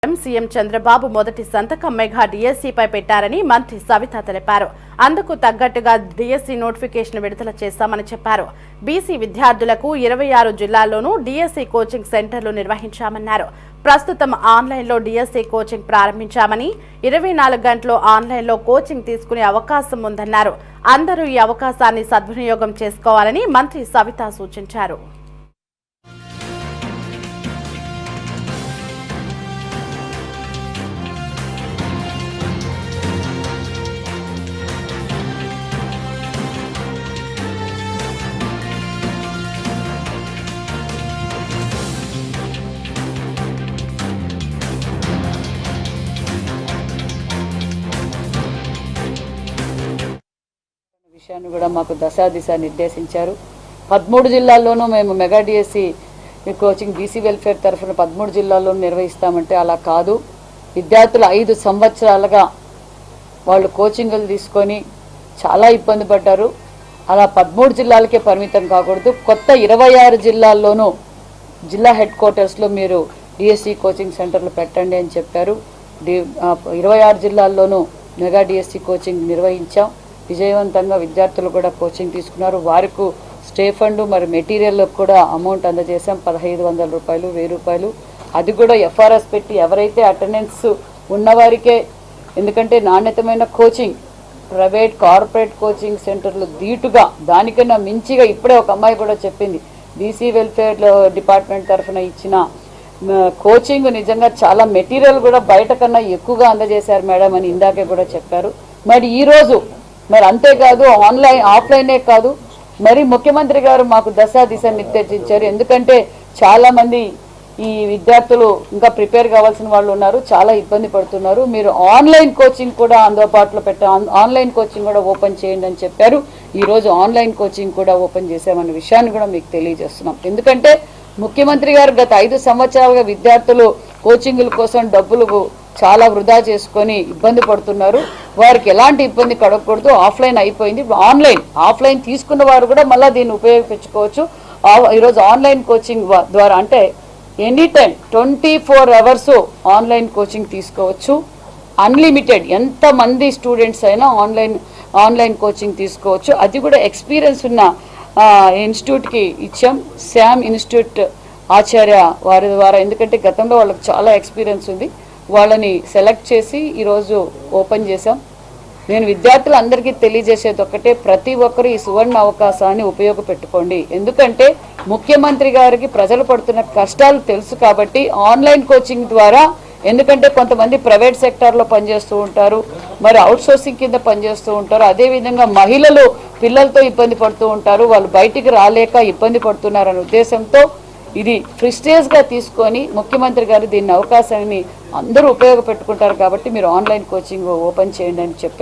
CM Chandrababu మొదటి సంతకం mega డిఎస్సీపై పెట్టారని మంత్రి సవిత తెలిపారు. అందుకు తగ్గట్టుగా డిఎస్సీ నోటిఫికేషన్ విడుదల చేశామని చెప్పారు. బీసీ విద్యార్థులకు 26 జిల్లాల్లోనూ డిఎస్సీ కోచింగ్ సెంటర్లు నిర్వహించామన్నారు. ప్రస్తుతం ఆన్లైన్లో డిఎస్సీ కోచింగ్ ప్రారంభించామని 24 గంటలు ఆన్లైన్లో కోచింగ్ తీసుకునే అవకాశం ఉందన్నారు. అందరూ ఈ అవకాశాన్ని సద్వినియోగం చేసుకోవాలని మంత్రి సవిత సూచించారు. విషయాన్ని కూడా మాకు దశాదిశ నిర్దేశించారు. 13 జిల్లాల్లోనూ మేము mega DSC coaching BC welfare తరఫున 13 జిల్లాల్లోనూ నిర్వహిస్తామంటే అలా కాదు. విద్యార్థులు 5 సంవత్సరాలుగా వాళ్ళు కోచింగ్లు తీసుకొని చాలా ఇబ్బంది పడ్డారు. అలా 13 జిల్లాలకే పరిమితం కాకూడదు. కొత్త 26 జిల్లాల్లోనూ జిల్లా హెడ్ క్వార్టర్స్లో మీరు డిఎస్సీ కోచింగ్ సెంటర్లు పెట్టండి అని చెప్పారు. 26 జిల్లాల్లోనూ మెగా డిఎస్సీ కోచింగ్ నిర్వహించాం. విజయవంతంగా విద్యార్థులు కూడా కోచింగ్ తీసుకున్నారు. వారికి స్టే ఫండ్ మరి మెటీరియల్ కూడా అమౌంట్ అందజేసాం. 1500 రూపాయలు, 1000 రూపాయలు. అది కూడా ఎఫ్ఆర్ఎస్ పెట్టి ఎవరైతే అటెండెన్స్ ఉన్నవారికే, ఎందుకంటే నాణ్యతమైన కోచింగ్ ప్రైవేట్ కార్పొరేట్ కోచింగ్ సెంటర్లు ధీటుగా దానికన్నా మించిగా ఇప్పుడే ఒక అమ్మాయి కూడా చెప్పింది, బీసీ వెల్ఫేర్ డిపార్ట్మెంట్ తరఫున ఇచ్చిన కోచింగ్ నిజంగా చాలా మెటీరియల్ కూడా బయట కన్నా ఎక్కువగా అందజేశారు మేడం అని ఇందాకే కూడా చెప్పారు. మరి ఈరోజు మరి అంతేకాదు ఆన్లైన్ ఆఫ్లైనే కాదు, మరి ముఖ్యమంత్రి గారు మాకు దిశ నిర్దేశించారు. ఎందుకంటే చాలామంది ఈ విద్యార్థులు ఇంకా ప్రిపేర్ కావాల్సిన వాళ్ళు ఉన్నారు, చాలా ఇబ్బంది పడుతున్నారు. మీరు ఆన్లైన్ కోచింగ్ కూడా అందుబాటులో ఆన్లైన్ కోచింగ్ కూడా ఓపెన్ చేయండి అని చెప్పారు. ఈరోజు ఆన్లైన్ కోచింగ్ కూడా ఓపెన్ చేసామన్న విషయాన్ని కూడా మీకు తెలియజేస్తున్నాం. ఎందుకంటే ముఖ్యమంత్రి గారు గత 5 సంవత్సరాలుగా విద్యార్థులు కోచింగుల కోసం డబ్బులు చాలా వృధా చేసుకొని ఇబ్బంది పడుతున్నారు. వారికి ఎలాంటి ఇబ్బంది కలగకూడదు. ఆఫ్లైన్ అయిపోయింది, ఆఫ్లైన్ తీసుకున్న వారు కూడా మళ్ళీ దీన్ని ఉపయోగించుకోవచ్చు. ఈరోజు ఆన్లైన్ కోచింగ్ ద్వారా అంటే any time 24 hours online coaching తీసుకోవచ్చు. అన్లిమిటెడ్ ఎంతమంది స్టూడెంట్స్ అయినా ఆన్లైన్ కోచింగ్ తీసుకోవచ్చు. అది కూడా ఎక్స్పీరియన్స్ ఉన్న ఇన్స్టిట్యూట్కి ఇచ్చాం. శామ్ ఇన్స్టిట్యూట్ ఆచార్య వారి ద్వారా, ఎందుకంటే గతంలో వాళ్ళకి చాలా ఎక్స్పీరియన్స్ ఉంది. వాళ్ళని సెలెక్ట్ చేసి ఈరోజు ఓపెన్ చేశాం. నేను విద్యార్థులందరికీ తెలియజేసేది ఒకటే, ప్రతి ఒక్కరూ ఈ సువర్ణ అవకాశాన్ని ఉపయోగపెట్టుకోండి. ఎందుకంటే ముఖ్యమంత్రి గారికి ప్రజలు పడుతున్న కష్టాలు తెలుసు కాబట్టి ఆన్లైన్ కోచింగ్ ద్వారా, ఎందుకంటే కొంతమంది ప్రైవేట్ సెక్టార్లో పనిచేస్తూ ఉంటారు, మరి అవుట్సోర్సింగ్ కింద పనిచేస్తూ ఉంటారు. అదేవిధంగా మహిళలు పిల్లలతో ఇబ్బంది పడుతూ ఉంటారు, వాళ్ళు బయటికి రాలేక ఇబ్బంది పడుతున్నారనే ఉద్దేశంతో ఇది ప్రెస్టీజ్గా తీసుకొని ముఖ్యమంత్రి గారు దీన్ని అవకాశాన్ని అందరూ ఉపయోగపెట్టుకుంటారు కాబట్టి మీరు ఆన్లైన్ కోచింగ్ ఓపెన్ చేయండి అని చెప్పారు.